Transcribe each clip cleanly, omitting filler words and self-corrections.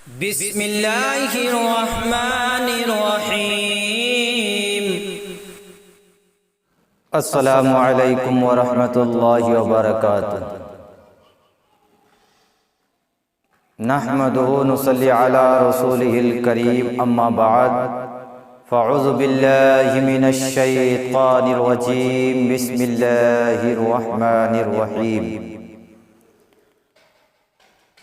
بسم اللہ الرحمن الرحیم۔ السلام علیکم ورحمۃ اللہ وبرکاتہ۔ نحمدہ ونصلی علی رسولہ الکریم، اما بعد فاعوذ باللہ من الشیطان الرجیم، بسم اللہ الرحمن الرحیم۔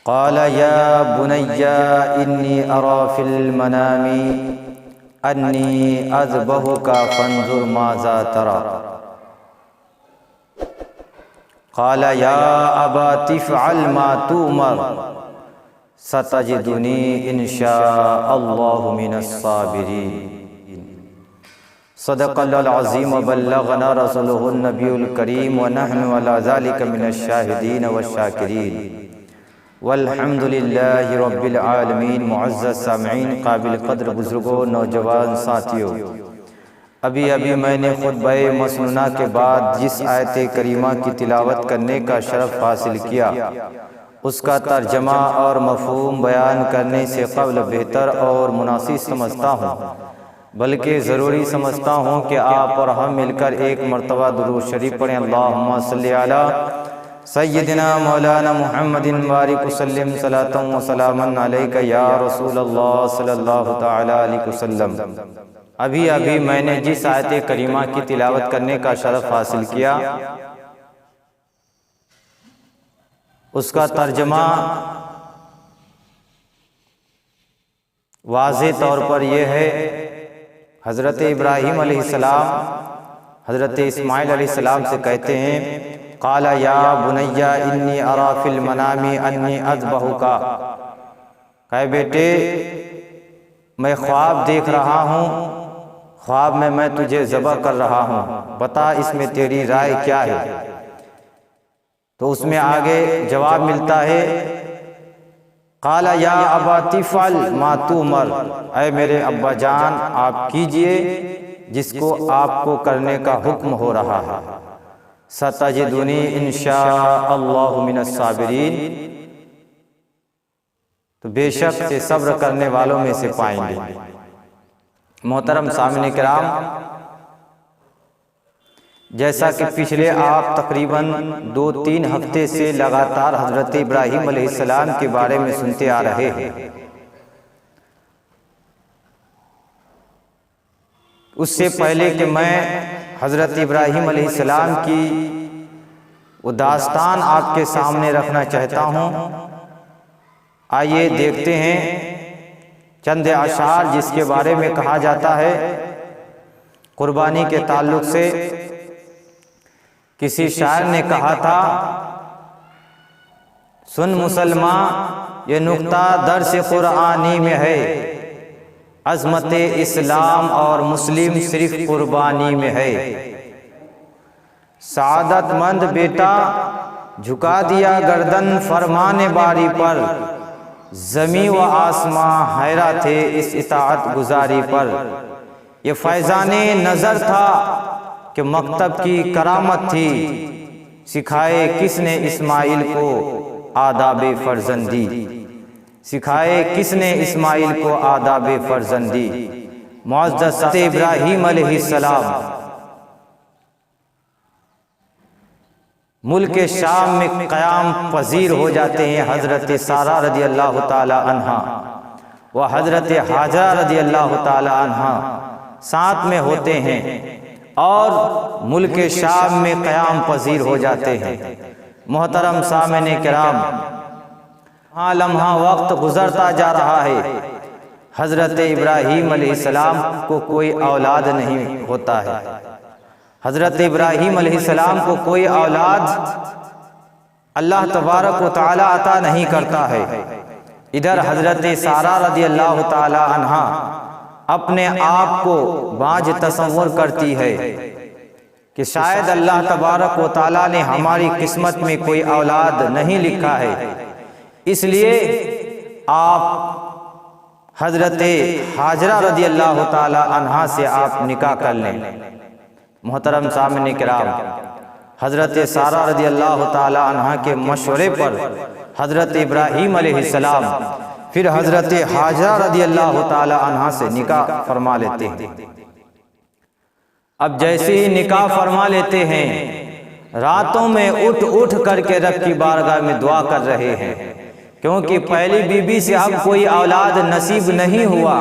قال یا بنی انی اری فی المنام انی اذبحک فانظر ماذا تری۔ قال یا ابت افعل ما تؤمر ستجدنی ان شاء اللہ من الصابرین۔ صدق اللہ العظیم وبلغنا رسولہ النبی الکریم ونحن علی ذلک من الشاہدین والشاکرین والحمد للہ رب العالمین۔ معزز سامعین، قابل قدر بزرگوں، نوجوان ساتھیوں، ابھی میں نے خطبہ مسنونہ کے بعد جس آیت کریمہ کی تلاوت کرنے کا شرف حاصل کیا، اس کا ترجمہ اور مفہوم بیان کرنے سے قبل بہتر اور مناسب سمجھتا ہوں، بلکہ ضروری سمجھتا ہوں کہ آپ اور ہم مل کر ایک مرتبہ درود شریف پڑھیں۔ اللہم صلی علی سیدنا مولانا محمد بارک وسلم صلاۃ و سلاما علیک یا رسول اللہ صلی اللہ تعالی علیہ وسلم۔ ابھی میں نے جس آیت کریمہ کی تلاوت کرنے کا شرف حاصل کیا، اس کا ترجمہ واضح طور پر یہ ہے۔ حضرت ابراہیم علیہ السلام حضرت اسماعیل علیہ السلام سے کہتے ہیں، قال یا بنی انی اری فی المنام انی اذبحک، کہے بیٹے میں خواب دیکھ رہا ہوں، خواب میں تجھے ذبح کر رہا ہوں، بتا اس میں تیری رائے کیا ہے؟ تو اس میں آگے جواب ملتا ہے، قال یا ابت افعل ما تؤمر، اے میرے ابا جان آپ کیجئے جس کو آپ کو کرنے کا حکم ہو رہا ہے، ستجدنی انشاء اللہ من الصابرین، تو بے شک سے صبر کرنے والوں میں سے پائیں گے۔ محترم سامعین کرام، جیسا کہ پچھلے آپ تقریباً 2-3 ہفتے سے لگاتار حضرت ابراہیم علیہ السلام کے بارے میں سنتے آ رہے ہیں، اس سے پہلے کہ میں حضرت ابراہیم علیہ السلام کی وہ داستان آپ کے سامنے رکھنا چاہتا ہوں، آئیے دیکھتے ہیں چند اشعار جس کے بارے میں کہا جاتا ہے قربانی کے تعلق سے۔ کسی شاعر نے کہا تھا، سن مسلمان یہ نقطہ درس قرآنی میں ہے، عظمت اسلام اور مسلم صرف قربانی میں ہے۔ سعادت مند بیٹا جھکا دیا گردن فرمان باری پر، زمین و آسمان حیرہ تھے اس اطاعت گزاری پر۔ یہ فیضان نظر تھا کہ مکتب کی کرامت تھی، سکھائے کس نے اسماعیل کو آداب فرزندی، سکھائے کس نے اسماعیل کو آداب فرزندی۔ معزز ابراہیم علیہ السلام ملک شام میں قیام پذیر ہو جاتے ہیں۔ حضرت سارہ رضی اللہ تعالی عنہا و حضرت حاجرہ رضی اللہ تعالی عنہا ساتھ میں ہوتے ہیں اور ملک شام میں قیام پذیر ہو جاتے ہیں۔ محترم سامعین کرام، لمحہ وقت گزرتا جا رہا ہے، حضرت ابراہیم علیہ السلام کو کوئی اولاد نہیں ہوتا ہے۔ حضرت ابراہیم علیہ السلام کو کوئی اولاد اللہ تبارک و تعالی عطا نہیں کرتا ہے۔ ادھر حضرت سارہ رضی اللہ تعالی عنہا اپنے آپ کو باج تصور کرتی ہے کہ شاید اللہ تبارک و تعالی نے ہماری قسمت میں کوئی اولاد نہیں لکھا ہے، اس لیے آپ حضرت حاجرہ رضی اللہ تعالی عنہا سے آپ نکاح کر لیں۔ محترم سامعین کرام، حضرت سارہ رضی اللہ تعالی عنہا کے مشورے پر حضرت ابراہیم علیہ السلام پھر حضرت حاجرہ رضی اللہ تعالی عنہا سے نکاح فرما لیتے ہیں۔ اب جیسے ہی نکاح فرما لیتے ہیں، راتوں میں اٹھ کر کے رب کی بارگاہ میں دعا کر رہے ہیں، کیونکہ پہلی بیوی سے اب کوئی اولاد نصیب نہیں ہوا،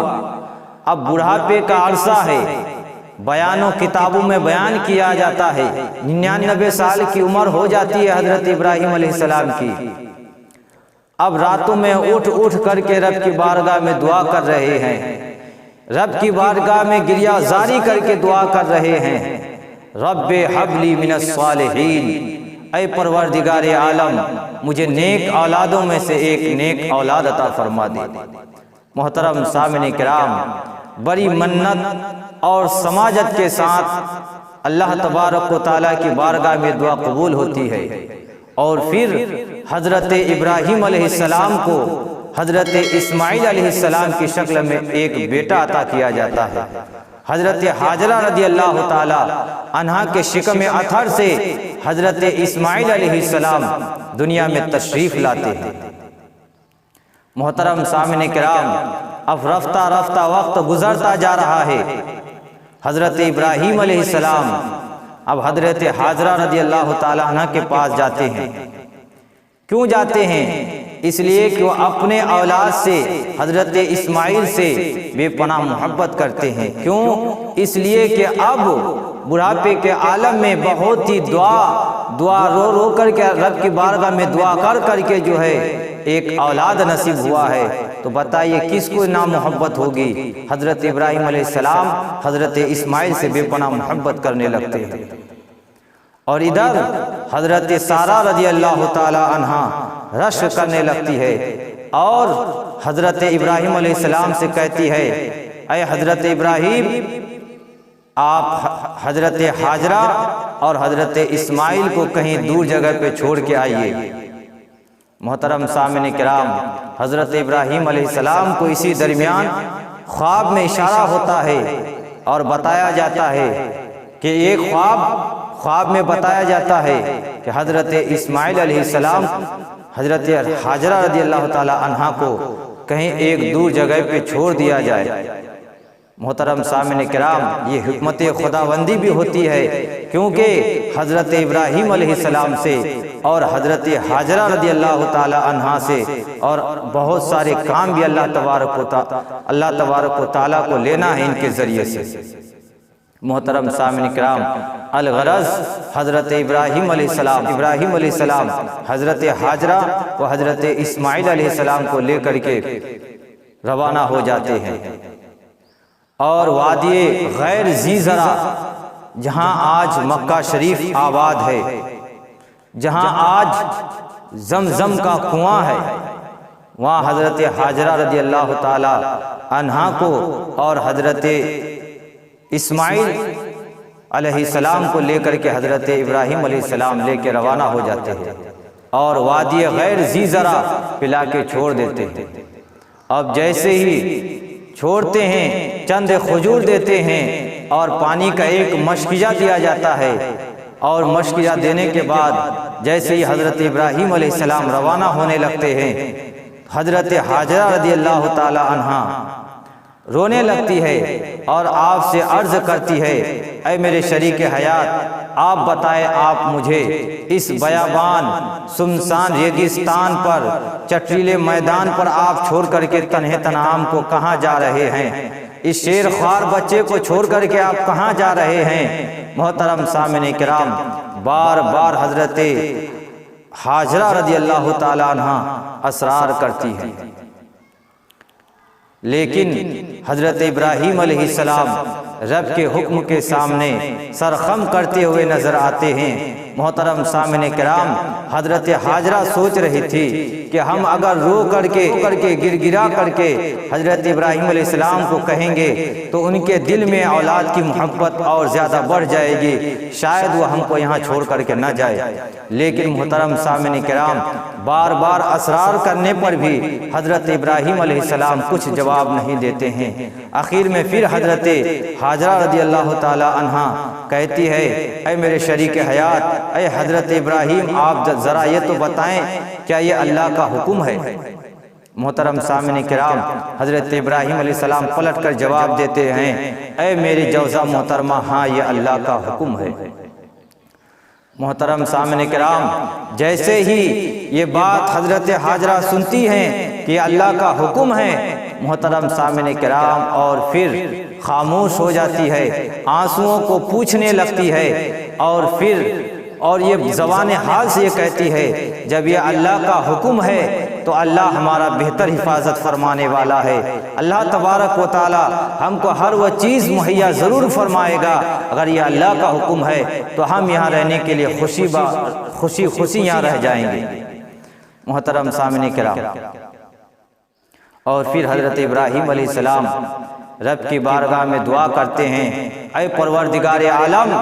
اب بڑھاپے کا عرصہ ہے، بیان و کتابوں میں بیان کیا جاتا ہے 99 سال کی عمر ہو جاتی ہے حضرت ابراہیم علیہ السلام کی۔ اب راتوں میں اٹھ کر کے رب کی بارگاہ میں دعا کر رہے ہیں، رب کی بارگاہ میں گریہ زاری کر کے دعا کر رہے ہیں، رب حب لی من الصالحین، اے پروردگار عالم مجھے نیک اولادوں میں سے ایک نیک اولاد عطا فرما دے۔ محترم سامعین کرام، بڑی منت اور سماجت کے ساتھ اللہ تبارک و تعالیٰ کی بارگاہ میں دعا قبول ہوتی ہے، اور پھر حضرت ابراہیم علیہ السلام کو حضرت اسماعیل علیہ السلام کی شکل میں ایک بیٹا عطا کیا جاتا ہے۔ حضرت حاجرہ رضی اللہ تعالی عنہا کے شکم اطہر سے حضرت اسماعیل علیہ السلام دنیا میں تشریف لاتے ہیں۔ محترم سامعین کرام، اب رفتہ رفتہ وقت گزرتا جا رہا ہے، حضرت ابراہیم علیہ السلام اب حضرت حاجرہ رضی اللہ تعالی عنہ کے پاس جاتے ہیں۔ کیوں جاتے ہیں؟ اس لیے کہ وہ اپنے اولاد سے حضرت اسماعیل سے بے پناہ محبت کرتے ہیں۔ کیوں؟ اس لیے کہ اب بڑھاپے کے عالم میں بہت ہی دعا رو کر کے رب کی بارگاہ میں دعا کر کے جو ہے ایک اولاد نصیب ہوا ہے، تو بتائیے کس کو نہ محبت ہوگی؟ حضرت ابراہیم علیہ السلام حضرت اسماعیل سے بے پناہ محبت کرنے لگتے ہیں۔ اور ادھر حضرت سارہ رضی اللہ تعالی عنہا رشک کرنے لگتی ہے اور حضرت ابراہیم علیہ السلام سے کہتی ہے، اے حضرت ابراہیم، آپ حضرت حاجرہ اور حضرت اسماعیل کو کہیں دور جگہ پہ چھوڑ کے آئیے۔ محترم سامعین کرام، حضرت ابراہیم علیہ السلام کو اسی درمیان خواب میں اشارہ ہوتا ہے اور بتایا جاتا ہے کہ ایک خواب میں بتایا جاتا ہے کہ حضرت اسماعیل علیہ السلام حضرت حاجرہ رضی اللہ تعالی عنہا کو کہیں ایک دور جگہ پہ چھوڑ دیا جائے۔ محترم سامعین کرام، یہ حکمت خداوندی بھی ہوتی ہے، کیونکہ حضرت ابراہیم علیہ السلام سے اور حضرت حاجرہ رضی اللہ تعالی عنہا سے اور بہت سارے کام بھی اللہ تبارک و تعالی کو لینا ہے ان کے ذریعے سے۔ محترم سامعین کرام، الغرض حضرت ابراہیم علیہ السلام حضرت حاجرہ و حضرت اسماعیل علیہ السلام کو لے کر کے روانہ ہو جاتے ہیں، اور وادی غیر ذی زرع، جہاں آج مکہ شریف آباد ہے، جہاں آج زمزم کا کنواں ہے، وہاں حضرت حاجرہ رضی اللہ تعالی عنہا کو اور حضرت اسماعیل علیہ السلام کو لے کر کے حضرت ابراہیم علیہ السلام لے کے روانہ ہو جاتے ہیں اور وادی غیر ذی زرع پلا کے چھوڑ دیتے ہیں۔ اب جیسے ہی چھوڑتے ہیں، چند کھجور دیتے ہیں اور پانی کا ایک مشکیہ دیا جاتا ہے، اور مشکیہ دینے کے بعد جیسے ہی حضرت ابراہیم علیہ السلام روانہ ہونے لگتے ہیں، حضرت حاجرہ رضی اللہ تعالی عنہا رونے لگتی ہے اور آپ سے عرض کرتی ہے، اے میرے شریک حیات، آپ بتائیں، آپ مجھے اس بیابان سنسان ریگستان پر، چٹریلے میدان پر آپ چھوڑ کر کے تنہے تنہام کو کہاں جا رہے ہیں؟ اس شیر خوار بچے کو چھوڑ کر کے آپ کہاں جا رہے ہیں؟ محترم سامعین کرام، بار بار حضرت حاجرہ رضی اللہ تعالی عنہا اصرار کرتی ہے، لیکن حضرت ابراہیم علیہ السلام رب کے حکم کے سامنے سرخم کرتے ہوئے نظر آتے ہیں۔ محترم سامعین کرام، حضرت حاجرہ سوچ رہی تھی کہ ہم اگر رو کر کے گر گرا کر کے حضرت ابراہیم علیہ السلام کو کہیں گے تو ان کے دل میں اولاد کی محبت اور زیادہ بڑھ جائے گی، شاید وہ ہم کو یہاں چھوڑ کر کے نہ جائے۔ لیکن محترم سامعین کرام، بار بار اصرار کرنے پر بھی حضرت ابراہیم علیہ السلام کچھ جواب نہیں دیتے ہیں۔ آخر میں پھر حضرت حاجرہ رضی اللہ تعالی عنہا کہتی ہے، اے میرے شریک حیات، اے حضرت ابراہیم، آپ ذرا یہ تو بتائیں، کیا یہ اللہ کا حکم ہے؟ محترم سامعین کرام، حضرت ابراہیم علیہ السلام پلٹ کر جواب دیتے ہیں، اے میری جوزہ محترمہ، ہاں یہ اللہ کا حکم ہے۔ محترم سامعین کرام، جیسے ہی یہ بات حضرت حاجرہ سنتی ہیں کہ اللہ کا حکم ہے، محترم سامعین کرام، اور پھر خاموش ہو جاتی ہے، آنسوؤں کو پوچھنے لگتی ہے، اور یہ زبان حال سے یہ کہتی ہے، جب یہ اللہ کا حکم ہے تو اللہ ہمارا بہتر حفاظت فرمانے والا ہے۔ اللہ تبارک و تعالی ہم کو ہر وہ چیز مہیا ضرور فرمائے گا۔ اگر یہ اللہ کا حکم ہے تو ہم یہاں رہنے کے لیے خوشی یہاں رہ جائیں گے۔ محترم سامعین کرام، اور پھر حضرت ابراہیم علیہ السلام رب کی بارگاہ میں دعا کرتے ہیں، اے پروردگار عالم،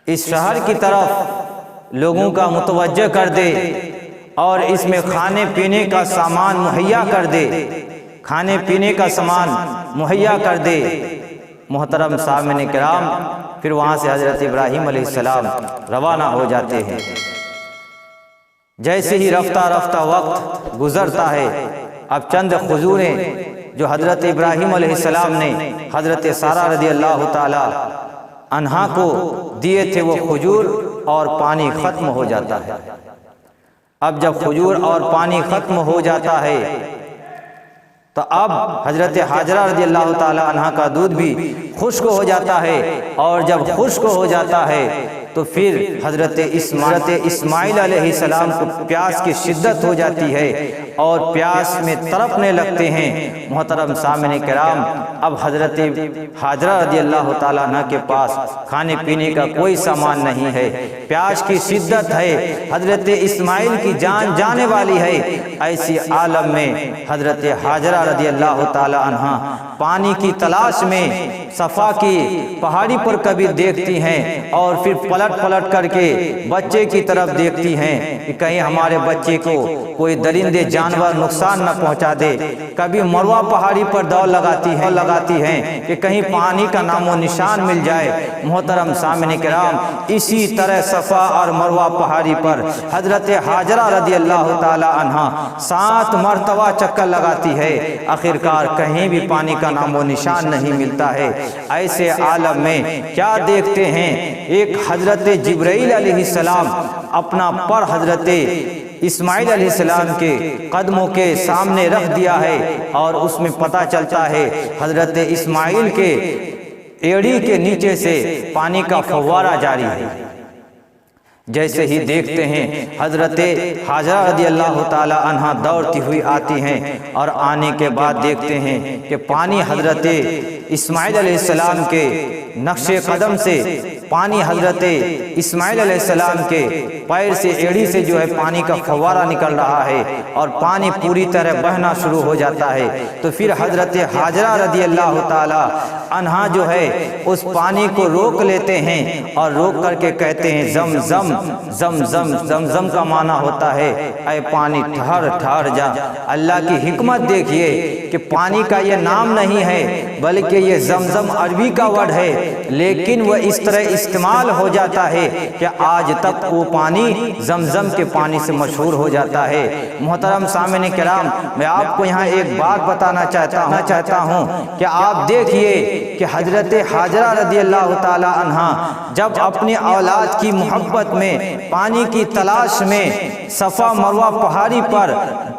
اس شہر کی طرف لوگوں کا متوجہ کر دے اور اس میں کھانے پینے کا سامان مہیا کر دے، کھانے پینے کا سامان مہیا کر دے۔ محترم سامعین کرام، پھر وہاں سے حضرت ابراہیم علیہ السلام روانہ ہو جاتے ہیں۔ جیسے ہی رفتہ رفتہ وقت گزرتا ہے، اب چند کھجوریں جو حضرت ابراہیم علیہ السلام نے حضرت سارہ رضی اللہ تعالی عنہا کو دیے تھے، وہ کھجور اور پانی ختم ہو جاتا ہے۔ اب جب کھجور اور پانی ختم ہو جاتا ہے تو اب حضرت حاجرہ رضی اللہ تعالی عنہا کا دودھ بھی خشک ہو جاتا ہے، اور جب خشک ہو جاتا ہے تو پھر حضرت اسماعیل علیہ السلام کو پیاس کی شدت ہو جاتی ہے اور پیاس میں تڑپنے لگتے ہیں۔ محترم سامعین کرام، اب حضرت حاجرہ رضی اللہ تعالیٰ عنہ کے پاس کھانے پینے کا کوئی سامان نہیں ہے، پیاس کی شدت ہے، حضرت اسماعیل کی جان جانے والی ہے۔ ایسی عالم میں حضرت حاجرہ رضی اللہ تعالیٰ عنہ پانی کی تلاش میں صفا کی پہاڑی پر کبھی دیکھتی ہیں اور پھر پلٹ کر کے بچے کی طرف دیکھتی ہیں کہ کہیں ہمارے بچے کو کوئی درندے جانور نقصان نہ پہنچا دے۔ کبھی مروہ پہاڑی پر دوڑ لگاتی ہیں کہ کہیں پانی کا نام و نشان مل جائے۔ محترم سامعین کرام، اسی طرح صفا اور مروہ پہاڑی پر حضرت حاجرہ رضی اللہ تعالی عنہا 7 مرتبہ چکر لگاتی ہے، آخرکار کہیں بھی پانی کا نام و نشان نہیں ملتا ہے۔ ایسے عالم میں کیا دیکھتے ہیں، ایک حضرت جبرائیل علیہ السلام اپنا پر حضرت اسماعیل علیہ السلام کے قدموں کے سامنے رکھ دیا ہے، اور اس میں پتہ چلتا ہے حضرت اسماعیل کے ایڑی کے نیچے سے پانی کا فوارہ جاری ہے۔ جیسے ہی دیکھتے ہیں حضرت حاجرہ رضی اللہ تعالی عنہا دوڑتی ہوئی آتی ہیں، اور آنے کے بعد دیکھتے ہیں کہ پانی حضرت اسماعیل علیہ السلام کے نقش قدم سے، پانی حضرت اسماعیل علیہ السلام کے پیر سے، ایڑی سے جو ہے پانی کا فوارہ نکل رہا ہے، اور پانی پوری طرح بہنا شروع ہو جاتا ہے۔ تو پھر حضرت حاجرہ رضی اللہ تعالی عنہا جو ہے اس پانی کو روک لیتے ہیں، اور روک کر کے کہتے ہیں زمزم۔ زمزم کا معنی ہوتا ہے اے پانی ٹھہر جا۔ اللہ کی حکمت دیکھیے کہ پانی کا یہ نام نہیں ہے بلکہ یہ زمزم عربی کا ورڈ ہے، لیکن وہ اس طرح استعمال ہو جاتا ہے کہ آج تک وہ پانی زمزم کے پانی سے مشہور ہو جاتا ہے۔ محترم سامعین کرام، میں آپ کو یہاں ایک بات بتانا چاہتا ہوں کہ آپ دیکھیے کہ حضرت حاجرہ رضی اللہ تعالی عنہا جب اپنی اولاد کی محبت میں، پانی کی تلاش میں صفا مروہ پہاڑی پر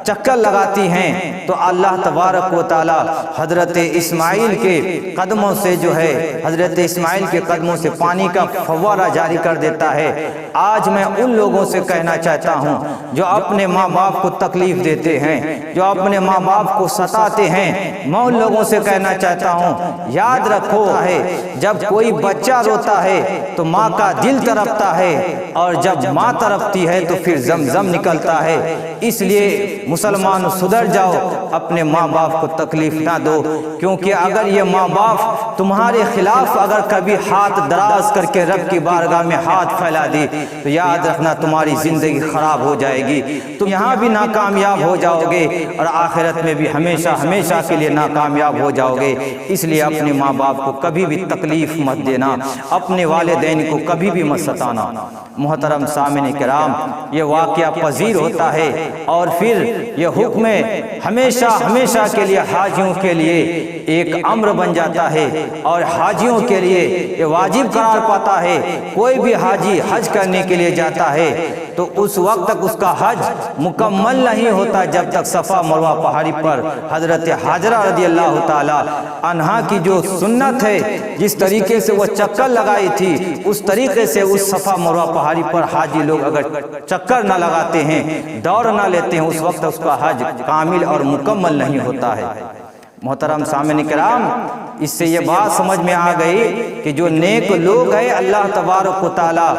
چکر لگاتی ہیں، تو اللہ تبارک و تعالی حضرت اسماعیل کے قدموں سے جو ہے، حضرت اسماعیل کے قدموں سے پانی کا فوارہ جاری کر دیتا ہے۔ آج میں ان لوگوں سے کہنا چاہتا ہوں جو اپنے ماں باپ کو تکلیف دیتے ہیں، جو اپنے ماں باپ کو ستاتے ہیں، میں ان لوگوں سے کہنا چاہتا ہوں یاد رکھو ہے، جب کوئی بچہ روتا ہے تو ماں کا دل تڑپتا ہے، اور جب ماں تڑپتی ہے تو پھر زمزم نکلتا ہے۔ اس لیے مسلمان سدھر جاؤ، اپنے ماں باپ کو تکلیف نہ دو، کیونکہ اگر یہ ماں باپ تمہارے خلاف اگر کبھی ہاتھ دراز کر کے رب کی بارگاہ میں ہاتھ پھیلا دی تو یاد رکھنا تمہاری زندگی خراب ہو جائے گی، تم یہاں بھی ناکامیاب ہو جاؤ گے اور آخرت میں بھی ہمیشہ کے لیے ناکامیاب ہو جاؤ گے۔ اس لیے اپنے ماں باپ کو کبھی بھی تکلیف مت دینا، اپنے والدین کو کبھی بھی مت ستانا۔ محترم سامعین کرام، یہ واقعہ پذیر ہوتا ہے، اور پھر یہ حکم ہمیشہ ہمیشہ کے لیے حاجیوں کے لیے ایک امر بن جاتا ہے اور حاجیوں کے لیے یہ واجب قرار پاتا ہے۔ کوئی بھی حاجی حج کرنے کے لیے جاتا ہے تو اس وقت تک اس کا حج مکمل نہیں ہوتا جب تک صفا مروہ پہاڑی پر حضرت حاجرہ رضی اللہ تعالی عنہا کی جو سنت ہے، جس طریقے سے وہ چکر لگائی تھی، اس طریقے سے اس صفا مروہ پہاڑی پر حاجی لوگ اگر چکر نہ لگاتے ہیں، دوڑ نہ لیتے ہیں، اس وقت اس کا حج کامل اور مکمل نہیں ہوتا ہے۔ محترم سامعین کرام، اس سے یہ بات سمجھ میں آ گئی کہ جو نیک لوگ ہیں اللہ تبارک و تعالی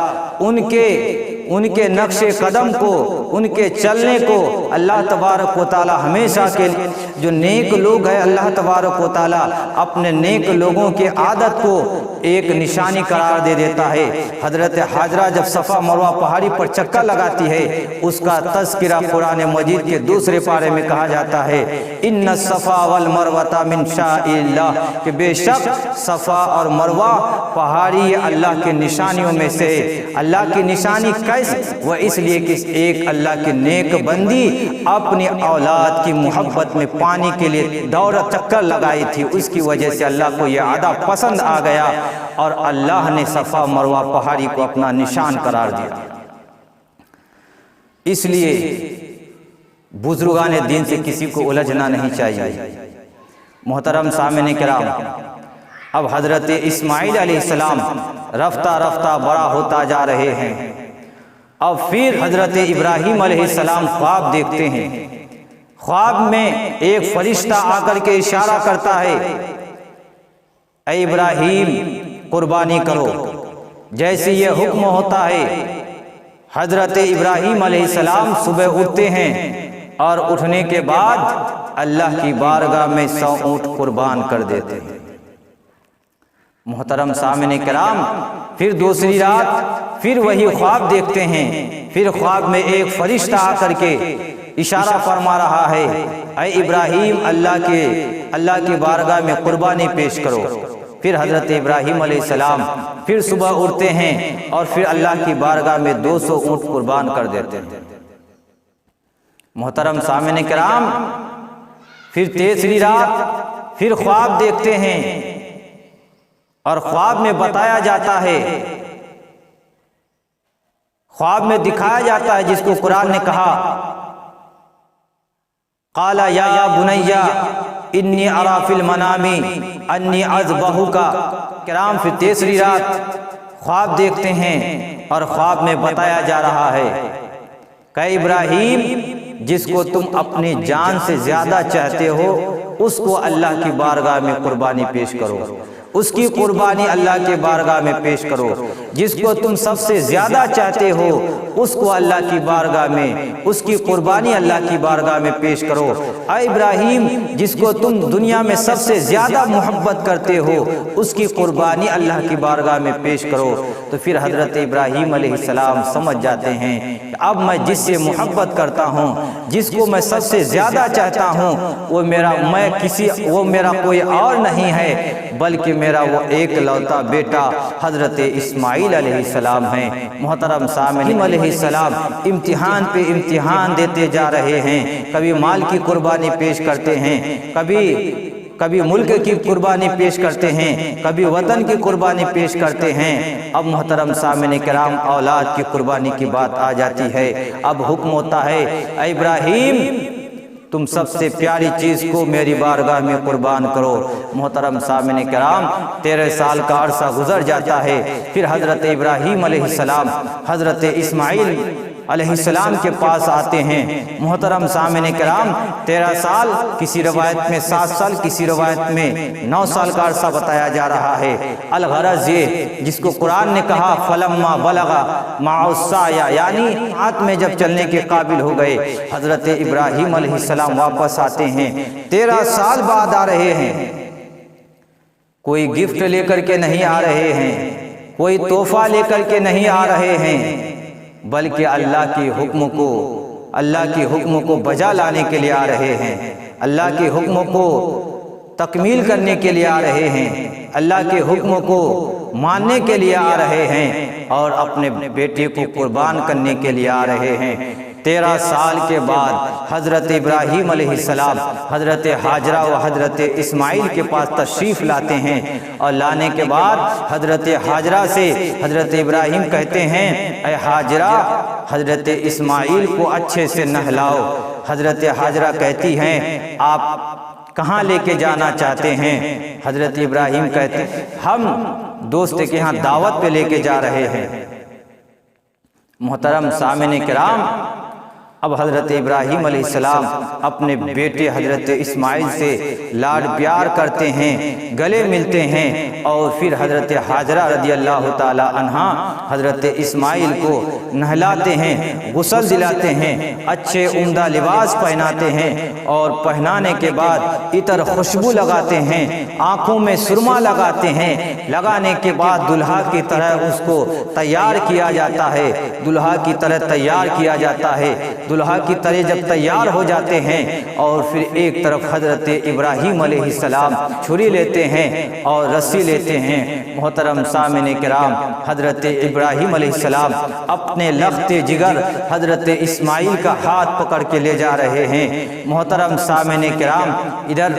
ان کے نقش قدم کو، ان کے چلنے کو اللہ تبارک و تعالی ہمیشہ کے لیے، جو نیک لوگ ہیں اللہ تبارک و تعالی اپنے نیک لوگوں کی عادت کو ایک نشانی قرار دے دیتا ہے۔ حضرت حاجرہ جب صفا مروہ پہاڑی پر چکر لگاتی ہے، اس کا تذکرہ قرآن مجید کے دوسرے پارے میں کہا جاتا ہے، ان الصفا والمروہ من شعائر اللہ، کہ بے شک صفا اور مروہ پہاڑی اللہ کی نشانیوں میں سے۔ اللہ کی نشانی کیسے؟ وہ اس لیے کہ ایک اللہ کی نیک بندی اپنی اولاد کی محبت میں پانی کے لیے دوڑ چکر لگائی تھی، اس کی وجہ سے اللہ کو یہ عادہ پسند آ گیا اور اللہ نے صفا مروہ پہاڑی کو اپنا نشان قرار دیا۔ اس لیے بزرگان دین سے کسی کو الجھنا نہیں چاہیے۔ محترم سامعین کرام، اب حضرت اسماعیل علیہ السلام رفتہ رفتہ بڑا ہوتا جا رہے ہیں۔ اب پھر حضرت ابراہیم علیہ السلام خواب دیکھتے ہیں۔ خواب میں ایک فرشتہ آ کر کے اشارہ کرتا ہے، اے ابراہیم قربانی کرو۔ جیسے یہ حکم ہوتا ہے، حضرت ابراہیم علیہ السلام صبح اٹھتے ہیں اور اٹھنے کے بعد اللہ کی بارگاہ میں 100 اونٹ قربان کر دیتے ہیں۔ محترم سامعین کرام، پھر دوسری رات پھر وہی خواب دیکھتے ہیں۔ پھر خواب میں ایک فرشتہ آ کر کے اشارہ فرما رہا ہے، اے ابراہیم اللہ کی بارگاہ میں قربانی پیش کرو۔ پھر حضرت ابراہیم علیہ السلام پھر صبح اٹھتے ہیں اور پھر اللہ کی بارگاہ میں 200 اونٹ قربان کر دیتے ہیں۔ محترم سامعین کرام، پھر تیسری رات پھر خواب دیکھتے ہیں اور خواب میں بتایا جاتا ہے، خواب میں دکھایا جاتا ہے جس کو قرآن نے کہا، قال یا بنی انی اری فی المنام انی اذبحک۔ کرام، پھر تیسری رات خواب دیکھتے ہیں اور خواب میں بتایا جا رہا ہے کہ ابراہیم، جس کو تم اپنی جان سے زیادہ چاہتے ہو اس کو اللہ کی بارگاہ میں قربانی پیش کرو، اس کی قربانی اللہ کے بارگاہ میں پیش کرو۔ جس کو تم سب سے زیادہ چاہتے ہو اس کو اللہ کی بارگاہ میں، اس کی قربانی اللہ کی بارگاہ میں پیش کرو۔ اے ابراہیم، جس کو تم دنیا میں سب سے زیادہ محبت کرتے ہو اس کی قربانی اللہ کی بارگاہ میں پیش کرو۔ تو پھر حضرت ابراہیم علیہ السلام سمجھ جاتے ہیں کہ اب میں جس سے محبت کرتا ہوں، جس کو میں سب سے زیادہ چاہتا ہوں، وہ میرا کوئی اور نہیں ہے بلکہ میرا وہ ایک لوتا بیٹا حضرت اسماعیل علیہ السلام ہیں۔ محترم سامعین، علیہ السلام امتحان پہ امتحان دیتے جا رہے ہیں، کبھی مال کی قربانی پیش کرتے ہیں، کبھی ملک کی قربانی پیش کرتے ہیں، کبھی وطن کی قربانی پیش کرتے ہیں۔ اب محترم سامعین کرام، اولاد کی قربانی کی بات آ جاتی ہے۔ اب حکم ہوتا ہے، اے ابراہیم، تم سب سے پیاری چیز کو میری بارگاہ میں قربان کرو۔ محترم سامعین کرام، 13 سال کا عرصہ گزر جاتا ہے۔ پھر حضرت ابراہیم علیہ السلام حضرت اسماعیل علیہ السلام کے پاس آتے ہیں۔ محترم سامعین کرام، 13 سال، کسی روایت میں 7 سال، کسی روایت میں 9 سال کا عرصہ بتایا جا رہا ہے۔ الغرض یہ، جس کو قرآن نے کہا فلما بلغ معه السعی، یعنی ہاتھ میں جب چلنے کے قابل ہو گئے، حضرت ابراہیم علیہ السلام واپس آتے ہیں۔ 13 سال بعد آ رہے ہیں، کوئی گفٹ لے کر کے نہیں آ رہے ہیں، کوئی تحفہ لے کر کے نہیں آ رہے ہیں، بلکہ اللہ کے حکم کو بجا لانے کے لیے آ رہے ہیں، اللہ کے حکم کو تکمیل کرنے کے لیے آ رہے ہیں، اللہ کے حکم کو ماننے کے لیے آ رہے ہیں اور اپنے بیٹے کو قربان کرنے کے لیے آ رہے ہیں۔ 13 سال کے بعد حضرت ابراہیم علیہ السلام حضرت ہاجرہ و حضرت اسماعیل کے پاس تشریف لاتے ہیں، اور لانے کے بعد حضرت ہاجرہ سے حضرت ابراہیم کہتے ہیں اے ہاجرہ حضرت اسماعیل کو اچھے سے نہلاؤ۔ حضرت ہاجرہ کہتی ہیں آپ کہاں لے کے جانا چاہتے ہیں؟ حضرت ابراہیم کہتے ہیں ہم دوست کے ہاں دعوت پہ لے کے جا رہے ہیں۔ محترم سامعین کرام، اب حضرت ابراہیم علیہ السلام اپنے بیٹے حضرت اسماعیل سے لاڈ پیار کرتے ہیں، گلے ملتے ہیں، اور پھر حضرت ہاجرہ رضی اللہ تعالی عنہا حضرت اسماعیل کو نہلاتے ہیں، غسل دلاتے ہیں، اچھے عمدہ لباس پہناتے ہیں، اور پہنانے کے بعد عطر خوشبو لگاتے ہیں، آنکھوں میں سرما لگاتے ہیں۔ لگانے کے بعد دلہا کی طرح اس کو تیار کیا جاتا ہے، دلہا کی طرح تیار کیا جاتا ہے۔ دلہا کی طرح جب تیار ہو جاتے ہیں، اور پھر ایک طرف حضرت ابراہیم علیہ السلام چھری لیتے ہیں اور رسی لیتے ہیں۔ محترم سامعین کرام، حضرت ابراہیم علیہ السلام اپنے لخت جگر حضرت اسماعیل کا ہاتھ پکڑ کے لے جا رہے ہیں۔ محترم سامعین کرام، ادھر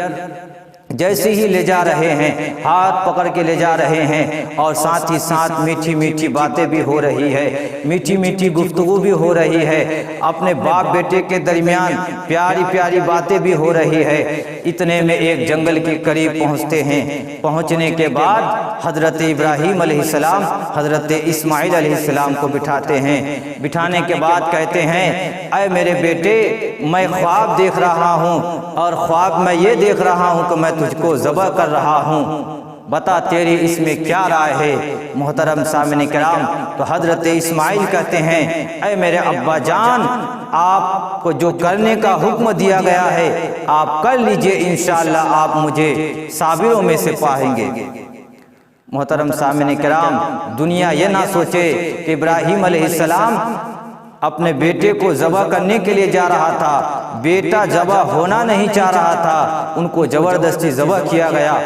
جیسے ہی لے جا رہے ہیں، ہاتھ پکڑ کے لے جا رہے ہیں، اور ساتھ ہی ساتھ میٹھی میٹھی باتیں بھی ہو رہی ہے، میٹھی میٹھی گفتگو بھی ہو رہی ہے، اپنے باپ بیٹے کے درمیان پیاری پیاری باتیں بھی ہو رہی ہے۔ اتنے میں ایک جنگل کے قریب پہنچتے ہیں۔ پہنچنے کے بعد حضرت ابراہیم علیہ السلام حضرت اسماعیل علیہ السلام کو بٹھاتے ہیں۔ بٹھانے کے بعد کہتے ہیں اے میرے بیٹے، میں خواب دیکھ رہا ہوں، اور خواب میں یہ دیکھ رہا ہوں کہ میں تجھ کو ذبح کر رہا ہوں، بتا تیری اس میں کیا رائے ہے؟ محترم سامعین کرام، تو حضرت اسماعیل کہتے ہیں اے میرے ابا جان، آپ کو جو کرنے کا حکم دیا گیا ہے آپ کر لیجئے، انشاءاللہ آپ مجھے صابروں میں سے پائیں گے۔ محترم سامعین کرام، دنیا یہ نہ سوچے کہ ابراہیم علیہ السلام اپنے بیٹے کو ذبح کرنے کے لیے جا رہا تھا، بیٹا ذبح ہونا نہیں چاہ رہا تھا، ان کو زبردستی ذبح کیا گیا۔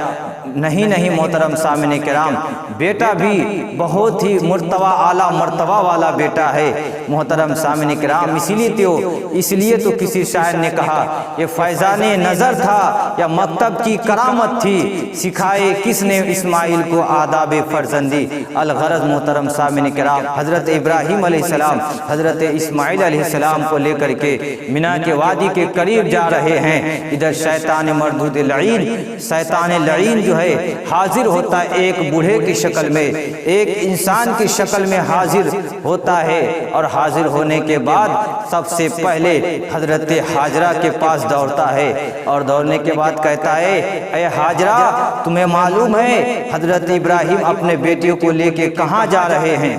نہیں محترم سامعین کرام، بیٹا بھی بہت ہی مرتبہ اعلیٰ مرتبہ والا بیٹا ہے۔ محترم سامعین کرام، اس لیے تو کسی شاعر نے کہا یہ فیضان نظر تھا یا مکتب کی کرامت تھی، سکھائے کس نے اسماعیل کو آداب فرزندی۔ الغرض محترم سامعین کرام، حضرت ابراہیم علیہ السلام حضرت اسماعیل علیہ السلام کو لے کر کے مینا کے وادی کے قریب جا رہے ہیں۔ ادھر شیطان مردود لعین، شیطان لعین جو ہے حاضر ہوتا ہے، ایک بوڑھے کی شکل میں، ایک انسان کی شکل میں حاضر ہوتا ہے، اور حاضر ہونے کے بعد سب سے پہلے حضرت ہاجرہ کے پاس دوڑتا ہے، اور دوڑنے کے بعد کہتا ہے اے ہاجرہ، تمہیں معلوم ہے حضرت ابراہیم اپنے بیٹے کو لے کے کہاں جا رہے ہیں؟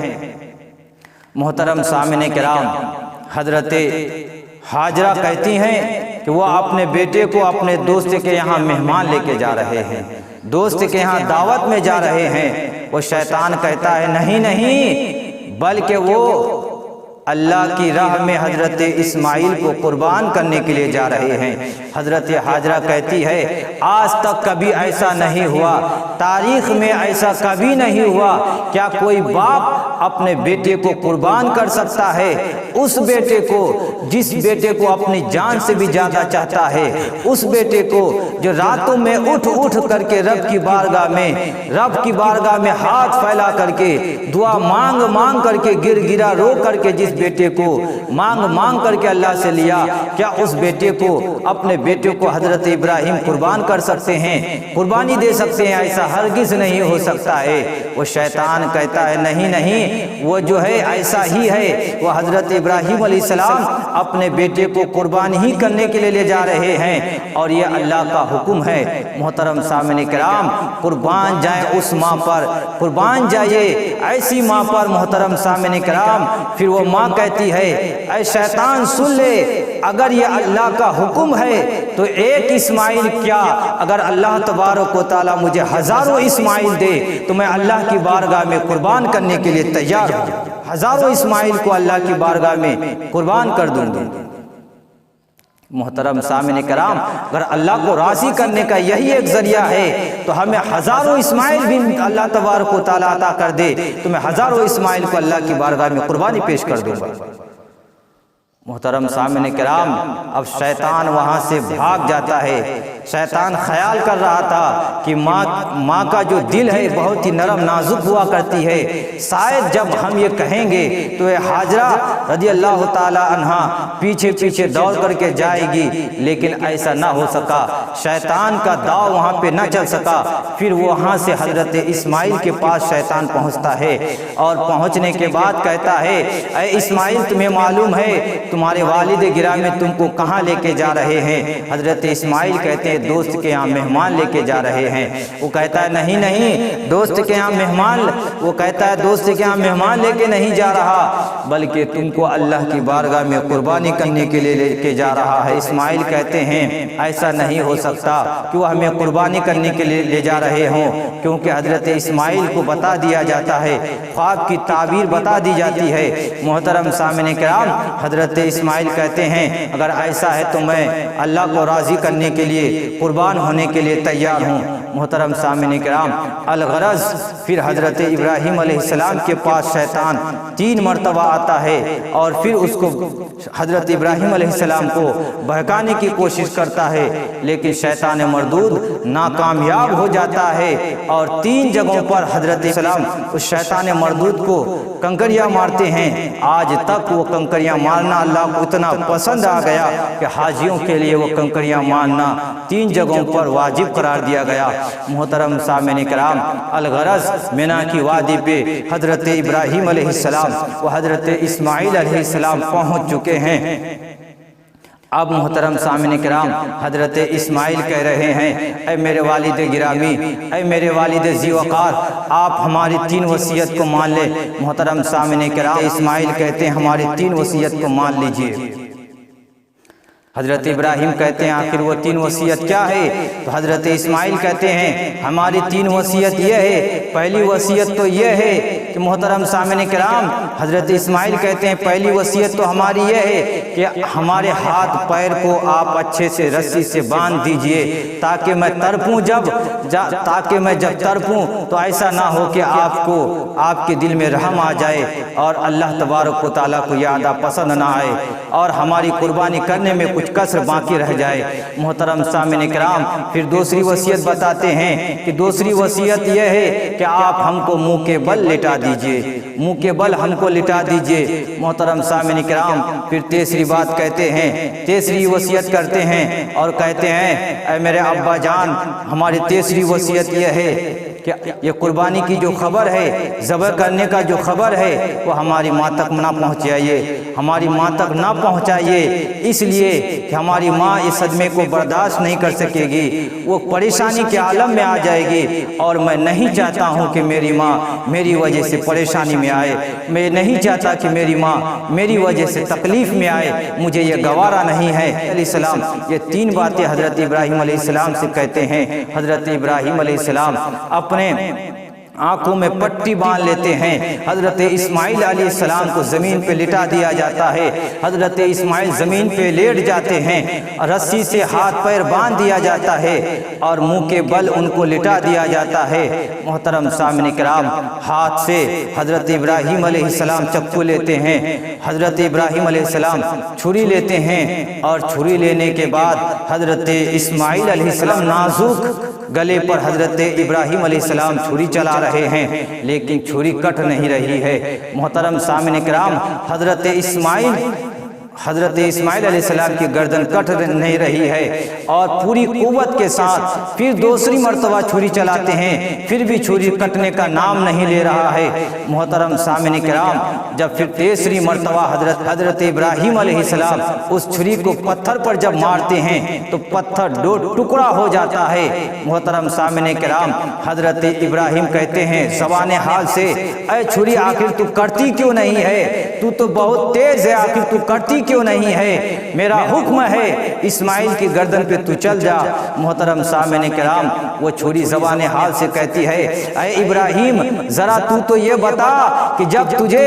محترم سامعین کرام، حضرت ہاجرہ کہتی ہیں کہ وہ اپنے بیٹے کو اپنے دوست کے یہاں مہمان لے کے جا رہے ہیں، دوست کے یہاں دعوت میں جا رہے ہیں۔ وہ شیطان کہتا ہے نہیں، بلکہ وہ اللہ کی راہ میں حضرت اسماعیل کو قربان کرنے کے لیے جا رہے ہیں۔ حضرت ہاجرہ کہتی ہے آج تک کبھی ایسا نہیں ہوا، تاریخ میں ایسا کبھی نہیں ہوا، کیا کوئی باپ اپنے بیٹے کو قربان کر سکتا ہے؟ اس بیٹے کو جس بیٹے کو اپنی جان سے بھی زیادہ چاہتا ہے، اس بیٹے کو جو راتوں میں اٹھ کر کے رب کی بارگاہ میں ہاتھ پھیلا کر کے دعا مانگ کر کے گرا رو کر کے جس بیٹے کو مانگ کر کے اللہ سے لیا، کیا اس بیٹے کو اپنے بیٹے کو حضرت ابراہیم قربان کر سکتے ہیں، قربانی دے سکتے ہیں؟ ایسا ہرگز نہیں ہو سکتا ہے۔ وہ شیطان کہتا ہے نہیں، وہ جو ہے ایسا ہی ہے، وہ حضرت ابراہیم علیہ السلام اپنے بیٹے کو قربان ہی کرنے کے لیے لے جا رہے ہیں، اور یہ اللہ کا حکم ہے۔ محترم سامعین کرام، قربان جائیں اس ماں پر، قربان جائیے ایسی ماں پر۔ محترم سامعین کرام، پھر وہ ماں کہتی ہے اے شیطان سن لے، اگر یہ اللہ کا حکم ہے تو ایک اسماعیل کیا، اگر اللہ تبارک و تعالیٰ مجھے ہزاروں اسماعیل دے تو میں اللہ کی بارگاہ میں قربان کرنے کے لیے تیار ہوں، ہزاروں اسماعیل کو اللہ کی بارگاہ میں قربان کر دوں گا۔ محترم سامعین کرام، اگر اللہ کو راضی کرنے کا یہی ایک ذریعہ ہے تو ہمیں ہزاروں اسماعیل بھی اللہ تبارک و تعالیٰ عطا کر دے تو میں ہزاروں اسماعیل کو اللہ کی بارگاہ میں قربانی پیش کر دوں گا۔ محترم سامعین کرام، اب شیطان وہاں سے بھاگ جاتا ہے۔ شیطان خیال کر رہا تھا کہ ماں کا جو دل ہے بہت ہی نرم نازک ہوا کرتی ہے، شاید جب ہم یہ کہیں گے تو یہ ہاجرہ رضی اللہ تعالی عنہا پیچھے پیچھے دوڑ کر کے جائے گی، لیکن ایسا نہ ہو سکا۔ شیطان کا داؤ وہاں پہ نہ چل سکا۔ پھر وہاں سے حضرت اسماعیل کے پاس شیطان پہنچتا ہے، اور پہنچنے کے بعد کہتا ہے، اے اسماعیل تمہیں معلوم ہے تمہارے والد گرامی تم کو کہاں لے کے جا رہے ہیں؟ حضرت اسماعیل کہتے ہیں دوست کے یہاں مہمان لے کے جا رہے ہیں۔ وہ کہتا ہے نہیں دوست کے یہاں مہمان، وہ کہتا ہے دوست کے یہاں مہمان لے کے نہیں جا رہا، بلکہ تم کو اللہ کی بارگاہ میں قربانی کرنے کے لیے لے کے جا رہا ہے۔ اسماعیل کہتے ہیں ایسا نہیں ہو سکتا کہ وہ ہمیں قربانی کرنے کے لیے لے جا رہے ہوں، کیونکہ حضرت اسماعیل کو بتا دیا جاتا ہے، خواب کی تعبیر بتا دی جاتی ہے۔ محترم سامعین کرام، حضرت اسماعیل کہتے ہیں اگر ایسا ہے تو میں اللہ کو راضی کرنے کے لیے قربان ہونے کے لیے تیار ہوں۔ محترم سامعین کرام، الغرض پھر حضرت ابراہیم علیہ السلام کے پاس شیطان 3 مرتبہ آتا ہے، اور پھر اس کو حضرت ابراہیم علیہ السلام کو بہکانے کی کوشش کرتا ہے، لیکن شیطان مردود ناکامیاب ہو جاتا ہے، اور 3 جگہوں پر حضرت السلام اس شیطان مردود کو کنکریاں مارتے ہیں۔ آج تک وہ کنکریاں مارنا اللہ کو اتنا پسند آ گیا کہ حاجیوں کے لیے وہ کنکریاں مارنا 3 جگہوں پر واجب قرار دیا گیا۔ محترم سامعین کرام، الغرض مینا کی وادی پہ حضرت ابراہیم علیہ السلام و حضرت اسماعیل علیہ السلام پہنچ چکے ہیں۔ اب محترم سامعین کرام، حضرت اسماعیل کہہ رہے ہیں اے میرے والد گرامی، اے میرے والد ذی وقار، آپ ہماری 3 وصیت کو مان لیں۔ محترم سامعین کرام، اسماعیل کہتے ہیں ہماری 3 وصیت کو مان لیجئے۔ حضرت ابراہیم کہتے ہیں آخر وہ 3 وصیت کیا ہے؟ تو حضرت اسماعیل کہتے ہیں ہماری 3 وصیت یہ ہے، پہلی وصیت تو یہ ہے کہ محترم سامعین کرام، حضرت اسماعیل کہتے ہیں پہلی وصیت تو ہماری یہ ہے کہ ہمارے ہاتھ پیر کو آپ اچھے سے رسی سے باندھ دیجئے، تاکہ میں تڑپوں جب تڑپوں تو ایسا نہ ہو کہ آپ کے دل میں رحم آ جائے اور اللہ تبارک و تعالیٰ کو یہ عادہ پسند نہ آئے اور ہماری قربانی کرنے میں کچھ کسر باقی رہ جائے۔ محترم سامعین کرام، پھر دوسری وصیت بتاتے ہیں کہ دوسری وصیت یہ ہے کہ آپ ہم کو منہ کے بل لٹا دیجئے، منہ کے بل ہم کو لٹا دیجئے۔ محترم سامعین کرام، پھر تیسری بات کہتے ہیں، تیسری وصیت کرتے ہیں اور کہتے ہیں اے میرے ابا جان، ہماری تیسری وصیت یہ ہے کہ یہ قربانی کی جو خبر ہے، ذبح کرنے کا جو خبر ہے، وہ ہماری ماں تک نہ پہنچائیے، ہماری ماں تک نہ پہنچائیے، اس لیے کہ ہماری ماں اس صدمے کو برداشت نہیں کر سکے گی، وہ پریشانی کے عالم میں آ جائے گی، اور میں نہیں چاہتا ہوں کہ میری ماں میری وجہ سے پریشانی میں آئے، میں نہیں چاہتا کہ میری ماں میری وجہ سے تکلیف میں آئے، مجھے یہ گوارا نہیں ہے۔ علیہ السلام یہ 3 باتیں حضرت ابراہیم علیہ السلام سے کہتے ہیں۔ حضرت ابراہیم علیہ السلام اپنے آنکھوں میں پٹی باندھ لیتے ہیں۔ حضرت اسماعیل علیہ السلام کو زمین پہ لٹا دیا جاتا ہے، حضرت اسماعیل زمین پہ لیٹ جاتے ہیں، رسی سے ہاتھ پیر باندھ دیا جاتا ہے اور منہ کے بل ان کو لٹا دیا جاتا ہے۔ محترم سامعین کرام، ہاتھ سے حضرت ابراہیم علیہ السلام چقو لیتے ہیں، حضرت ابراہیم علیہ السلام چھری لیتے ہیں، اور چھری لینے کے بعد حضرت اسماعیل علیہ السلام نازک گلے پر حضرت ابراہیم علیہ السلام چھری چلا رہے ہیں، لیکن چھری کٹ نہیں رہی ہے۔ محترم سامعین کرام، حضرت اسماعیل علیہ السلام کی گردن کٹ نہیں رہی ہے، اور پوری قوت کے ساتھ پھر دوسری مرتبہ چھری چلاتے ہیں، پھر بھی چھری کٹنے کا نام نہیں لے رہا ہے۔ محترم سامعین کرام، جب پھر تیسری مرتبہ حضرت ابراہیم علیہ السلام اس چھری کو پتھر پر جب مارتے ہیں تو پتھر 2 ٹکڑا ہو جاتا ہے۔ محترم سامعین کرام، حضرت ابراہیم کہتے ہیں زبان حال سے اے چھری آخر تو کٹتی کیوں نہیں ہے؟ تو بہت تیز ہے، آخر تو کٹتی کیوں نہیں ہے؟ میرا حکم ہے اسماعیل کی گردن پہ تو چل جا۔ محترم سامعین کرام، وہ چھری زبان حال سے کہتی ہے اے ابراہیم ذرا تو یہ بتا کہ جب تجھے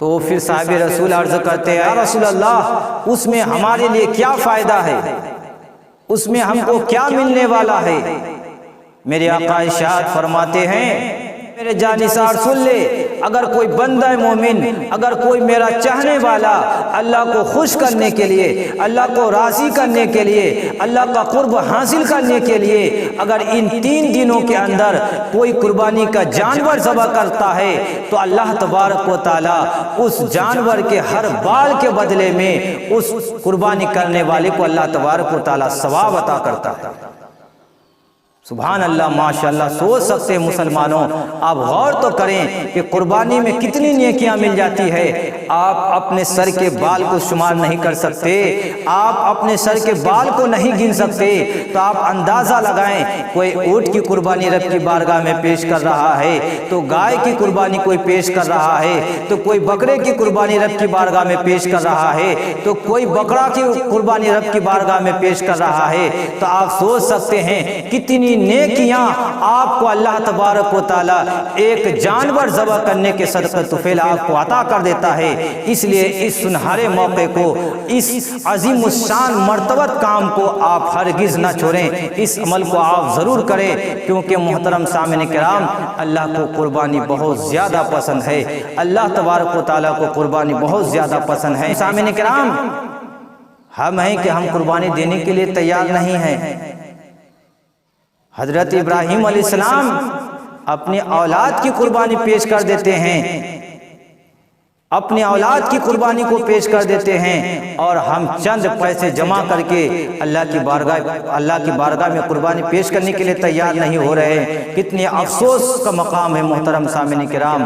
تو پھر صاحب رسول عرض کرتے ہیں یا رسول اللہ اس میں ہمارے لیے کیا فائدہ ہے، اس میں ہم کو کیا ملنے والا ہے؟ میرے آقا ارشاد فرماتے ہیں میرے جانثار سن لے، اگر کوئی بندہ مومن، اگر کوئی میرا چاہنے والا اللہ کو خوش کرنے کے لیے، اللہ کو راضی کرنے کے لیے، اللہ کا قرب حاصل کرنے کے لیے اگر ان 3 دنوں کے اندر کوئی قربانی کا جانور ذبح کرتا ہے تو اللہ تبارک و تعالی اس جانور کے ہر بال کے بدلے میں اس قربانی کرنے والے کو اللہ تبارک و تعالی ثواب عطا کرتا ہے۔ سبحان اللہ، ماشاءاللہ۔ سوچ سکتے ہیں مسلمانوں، آپ غور تو کریں کہ قربانی میں کتنی نیکیاں مل جاتی ہے۔ آپ اپنے سر کے بال کو شمار نہیں کر سکتے، آپ اپنے سر کے بال کو نہیں گن سکتے، تو آپ اندازہ لگائیں کوئی اونٹ کی قربانی رب کی بارگاہ میں پیش کر رہا ہے، تو گائے کی قربانی کوئی پیش کر رہا ہے، تو کوئی بکرے کی قربانی رب کی بارگاہ میں پیش کر رہا ہے، تو کوئی بکرا کی قربانی رب کی بارگاہ میں پیش کر رہا ہے، تو آپ سوچ سکتے ہیں کتنی نیکیاں آپ کو اللہ تبارک و تعالی ایک جانور ذبح کرنے کے صدقہ طفیل آپ کو عطا کر دیتا ہے۔ اس لیے اس سنہرے موقع کو، اس عظیم الشان مرتبت کام کو آپ ہرگز نہ چھوڑیں، اس عمل کو آپ ضرور کریں، کیونکہ محترم سامعین کرام اللہ کو قربانی بہت زیادہ پسند ہے، اللہ تبارک و تعالی کو قربانی بہت زیادہ پسند ہے۔ سامعین کرام، ہم ہیں کہ ہم قربانی دینے کے لیے تیار نہیں ہیں۔ حضرت ابراہیم علیہ السلام اپنی اولاد کی قربانی پیش کر دیتے ہیں، اپنی اولاد کی قربانی کو پیش کر دیتے ہیں، اور ہم چند پیسے جمع کر کے اللہ کی بارگاہ میں قربانی پیش کرنے کے لیے تیار نہیں ہو رہے ہیں۔ کتنی افسوس کا مقام ہے محترم سامعین کرام،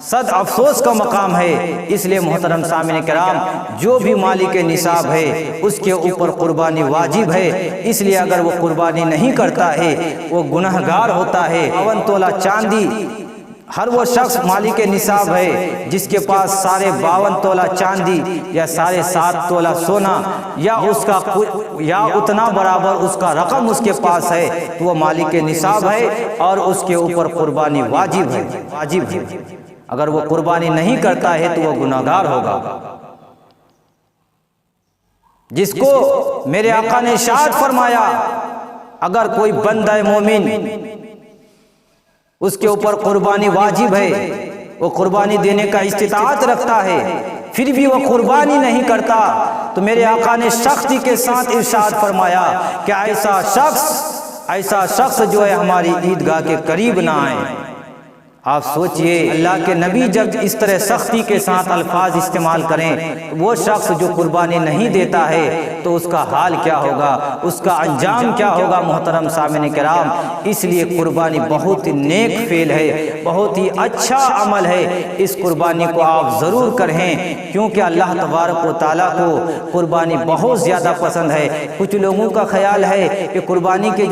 صد افسوس کا مقام ہے۔ اس لیے محترم سامعین کرام، جو بھی مالک نصاب ہے اس کے اوپر قربانی واجب ہے، اس لیے اگر وہ قربانی نہیں کرتا ہے وہ گنہگار ہوتا ہے۔ 52 تولہ چاندی، ہر وہ شخص مالک نصاب ہے جس کے پاس 52 تولہ چاندی یا 7.5 تولہ سونا یا اتنا برابر اس کا رقم اس کے پاس ہے تو وہ مالک نصاب ہے اور اس کے اوپر قربانی واجب ہے۔ اگر وہ قربانی نہیں کرتا ہے تو وہ گناہگار ہوگا۔ جس کو میرے آقا نے ارشاد فرمایا اگر کوئی بندہ مومن اس کے اوپر قربانی واجب ہے، وہ قربانی دینے کا استطاعت رکھتا ہے، پھر بھی وہ قربانی نہیں کرتا تو میرے آقا نے سختی کے ساتھ ارشاد فرمایا کہ ایسا شخص جو ہے ہماری عیدگاہ کے قریب نہ آئے۔ آپ سوچئے اللہ کے نبی جب اس طرح سختی کے ساتھ الفاظ استعمال کریں، وہ شخص جو قربانی نہیں دیتا ہے تو اس کا حال کیا ہوگا، اس کا انجام کیا ہوگا محترم سامعین کرام۔ اس لیے قربانی بہت ہی نیک فعل ہے، بہت ہی اچھا عمل ہے، اس قربانی کو آپ ضرور کریں، کیونکہ اللہ تبارک و تعالیٰ کو قربانی بہت زیادہ پسند ہے۔ کچھ لوگوں کا خیال ہے کہ قربانی کے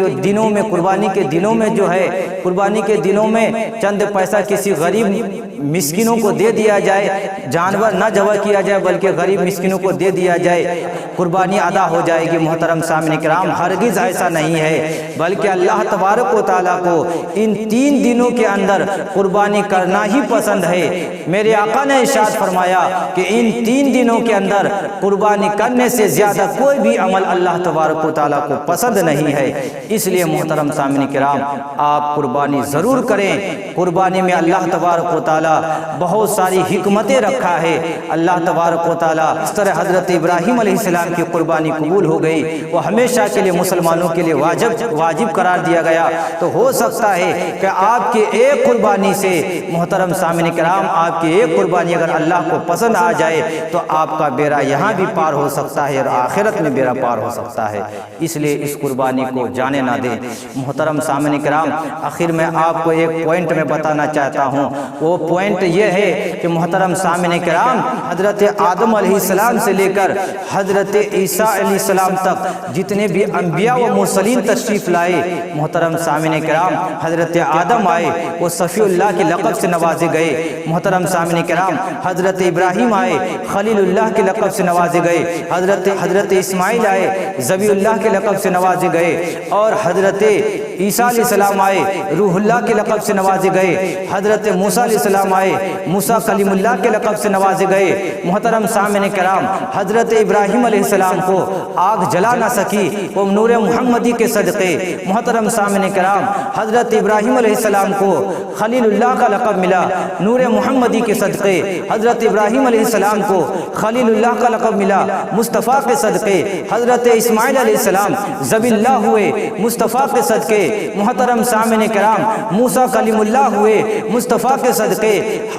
دنوں میں چند پیسہ کسی غریب مسکینوں کو دے دیا جائے، جانور نہ ذبح کیا جائے بلکہ غریب مسکینوں کو دے دیا جائے، قربانی ادا ہو جائے گی۔ محترم سامعین کرام، ہرگز ایسا نہیں ہے، بلکہ اللہ تبارک و تعالیٰ کو ان 3 دنوں کے اندر قربانی کرنا ہی پسند ہے۔ میرے آقا نے ارشاد فرمایا کہ ان 3 دنوں کے اندر قربانی کرنے سے زیادہ کوئی بھی عمل اللہ تبارک و تعالیٰ کو پسند نہیں ہے۔ اس لیے محترم سامعین کرام، آپ قربانی ضرور کریں۔ قربانی میں اللہ تبارک و تعالیٰ بہت ساری حکمتیں رکھا ہے۔ اللہ تبارک و تعالیٰ اس طرح حضرت ابراہیم علیہ السلام کی قربانی قبول ہو گئی، وہ ہمیشہ کے لیے مسلمانوں کے لیے واجب قرار دیا گیا۔ تو ہو سکتا ہے کہ آپ کے ایک قربانی سے محترم سامعین کرام، آپ کی ایک قربانی اگر اللہ کو پسند آ جائے تو آپ کا بیڑا یہاں بھی پار ہو سکتا ہے اور آخرت میں بیڑا پار ہو سکتا ہے۔ اس لیے اس قربانی کو جانے نہ دیں۔ محترم سامعین کرام، آخر میں آپ کو ایک پوائنٹ میں بتانا چاہتا ہوں، وہ پوائنٹ یہ ہے کہ محترم سامعین کرام، حضرت آدم علیہ السلام سے لے کر حضرت عیسیٰ علیہ السلام تک جتنے بھی انبیاء و مرسلین تشریف لائے، محترم سامعین کرام، حضرت آدم آئے، وہ صفی اللہ کے لقب سے نوازے گئے۔ محترم سامعین کرام، حضرت ابراہیم آئے، خلیل اللہ کے لقب سے نوازے گئے۔ حضرت اسماعیل آئے، ذبیح اللہ کے لقب سے نوازے گئے، اور حضرت عیسیٰ علیہ السلام آئے، روح اللہ کے لقب سے نوازے گئے۔ حضرت موسیٰ علیہ السلام آئے، موسیٰ کلیم اللہ کے لقب سے نوازے گئے۔ محترم سامعین کرام، حضرت ابراہیم علیہ السلام کو آگ جلا نہ سکی، وہ نور محمدی کے صدقے۔ محترم سامعین کرام، حضرت ابراہیم علیہ السلام کو خلیل اللہ کا لقب ملا نور محمدی کے صدقے۔ حضرت ابراہیم علیہ السلام کو خلیل اللہ کا لقب ملا مصطفیٰ کے صدقے۔ حضرت اسماعیل علیہ السلام ذبح اللہ ہوئے مصطفیٰ کے صدقے۔ محترم سامعین کرام، موسیٰ کلیم اللہ ہوئے مصطفیٰ کے صدقے۔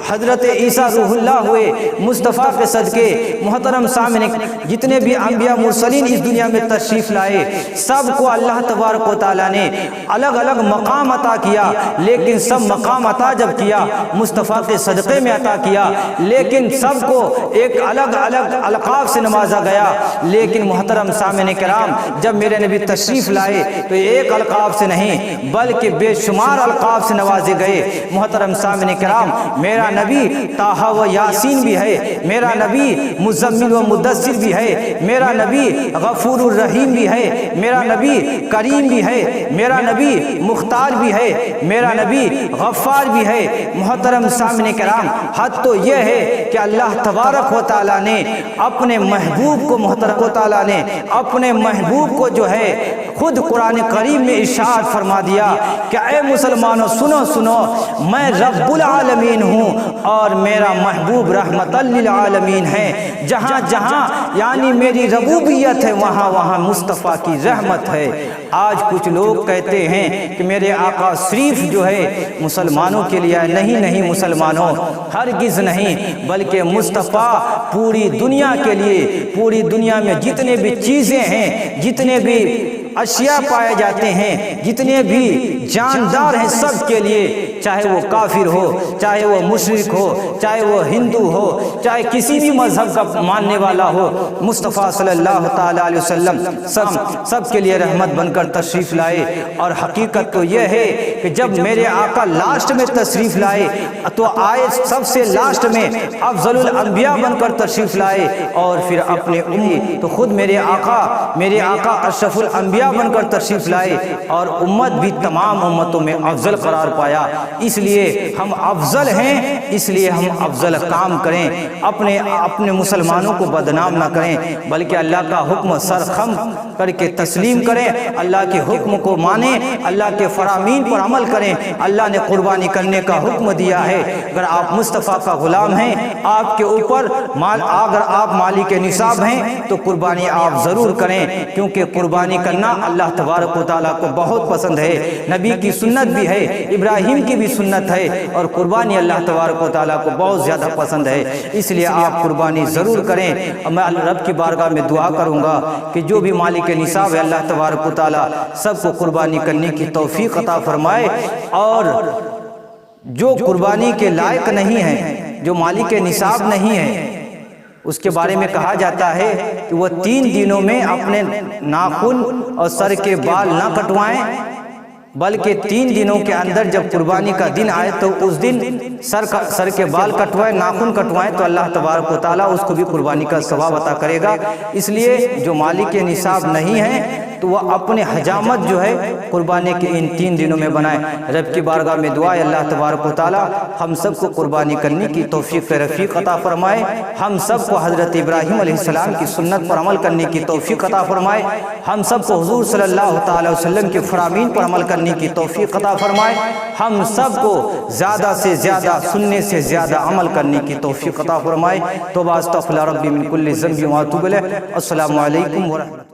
حضرت عیسیٰ روح اللہ ہوئے مصطفیٰ کے صدقے۔ محترم سامعین، جتنے بھی انبیاء مرسلین اس دنیا میں تشریف لائے، سب کو اللہ تبارک و تعالیٰ نے الگ الگ مقام عطا کیا، لیکن سب مقام عطا جب کیا مصطفیٰ کے صدقے میں عطا کیا، لیکن سب کو ایک الگ الگ القاب سے نوازا گیا۔ لیکن محترم سامعین کرام، جب میرے نبی تشریف لائے تو ایک القاب سے نہیں بلکہ بے شمار القاب سے نوازے گئے۔ محترم سامعین کرام، میرا نبی طٰہٰ و یاسین بھی ہے، میرا نبی مزمل و مدثر بھی ہے، میرا نبی غفور الرحیم بھی ہے، میرا نبی کریم بھی ہے، میرا نبی مختار بھی ہے، میرا نبی غفار بھی ہے۔ محترم سامعین کرام، حد تو یہ ہے کہ اللہ تبارک و تعالیٰ نے اپنے محبوب کو اپنے محبوب کو جو ہے خود قرآن کریم میں ارشاد فرما دیا کہ اے مسلمانوں سنو سنو، میں رب العالمین ہوں اور میرا محبوب رحمت للعالمین ہے۔ جہاں جہاں یعنی میری ربوبیت ہے، وہاں وہاں مصطفیٰ کی رحمت ہے۔ آج کچھ لوگ کہتے ہیں کہ میرے آقا صرف جو ہے مسلمانوں کے لیے، نہیں مسلمانوں، ہرگز نہیں، بلکہ مصطفیٰ پوری دنیا کے لیے، پوری دنیا میں جتنے بھی چیزیں ہیں، جتنے بھی اشیاء پائے جاتے ہیں، جتنے بھی جاندار ہیں، سب کے لیے، چاہے وہ کافر ہو، چاہے وہ مشرک ہو، چاہے وہ ہندو ہو، چاہے کسی بھی مذہب کا ماننے والا ہو، مصطفیٰ صلی اللہ تعالیٰ علیہ وسلم سب کے لیے رحمت بن کر تشریف لائے۔ اور حقیقت تو یہ ہے کہ جب میرے آقا لاسٹ میں تشریف لائے تو آئے سب سے لاسٹ میں افضل الانبیاء بن کر تشریف لائے، اور پھر اپنے تو خود میرے آقا اشرف الانبیاء بن کر تشریف لائے، اور امت بھی تمام امتوں میں افضل قرار پایا۔ اس لیے ہم افضل ہیں، اس لیے ہم افضل کام کریں، اپنے مسلمانوں کو بدنام نہ کریں، بلکہ اللہ کا حکم سر خم کر کے تسلیم کریں، اللہ کے حکم کو مانیں، اللہ کے فرامین پر عمل کریں۔ اللہ نے قربانی کرنے کا حکم دیا ہے۔ اگر آپ مصطفیٰ کا غلام ہیں، آپ کے اوپر اگر آپ مالک نصاب ہیں تو قربانی آپ ضرور کریں، کیونکہ قربانی کرنا اللہ تبارک و تعالیٰ کو بہت پسند ہے۔ نبی کی سنت بھی ہے، ابراہیم کی بھی سنت ہے، اور قربانی اللہ تبارک و تعالیٰ کو بہت زیادہ پسند ہے۔ اس لیے آپ قربانی ضرور کریں۔ اور میں رب کی بارگاہ میں دعا کروں گا کہ جو بھی مالک نصاب ہے، اللہ تبارک و تعالیٰ سب کو قربانی کرنے کی توفیق عطا فرمائے، اور جو قربانی کے لائق نہیں ہے، جو مالک نصاب نہیں ہے، اس کے بارے میں کہا جاتا ہے کہ وہ 3 دنوں میں اپنے ناخن اور سر کے بال نہ کٹوائیں، بلکہ 3 دنوں کے اندر جب قربانی کا دن آئے تو اس دن سر کے بال کٹوائیں، ناخن کٹوائیں، تو اللہ تبارک و تعالیٰ اس کو بھی قربانی کا ثواب عطا کرے گا۔ اس لیے جو مالک نصاب نہیں ہے تو وہ اپنے حجامت جو ہے قربانی کے ان 3 دنوں میں بنائیں۔ رب کی بارگاہ میں دعا ہے اللہ تبارک و تعالیٰ ہم سب کو قربانی کرنے کی توفیق رفیق عطا فرمائے، ہم سب کو حضرت ابراہیم علیہ السلام کی سنت پر عمل کرنے کی توفیق عطا فرمائے، ہم سب کو حضور صلی اللہ تعالی وسلم کے فرامین پر عمل کرنے کی توفیق عطا فرمائے، ہم سب کو زیادہ سے زیادہ سننے سے زیادہ عمل کرنے کی توفیق عطا فرمائے۔ توبہ استغفر ربی من کل ذنب و اتوب الیہ۔ السلام علیکم ورحمۃ اللہ۔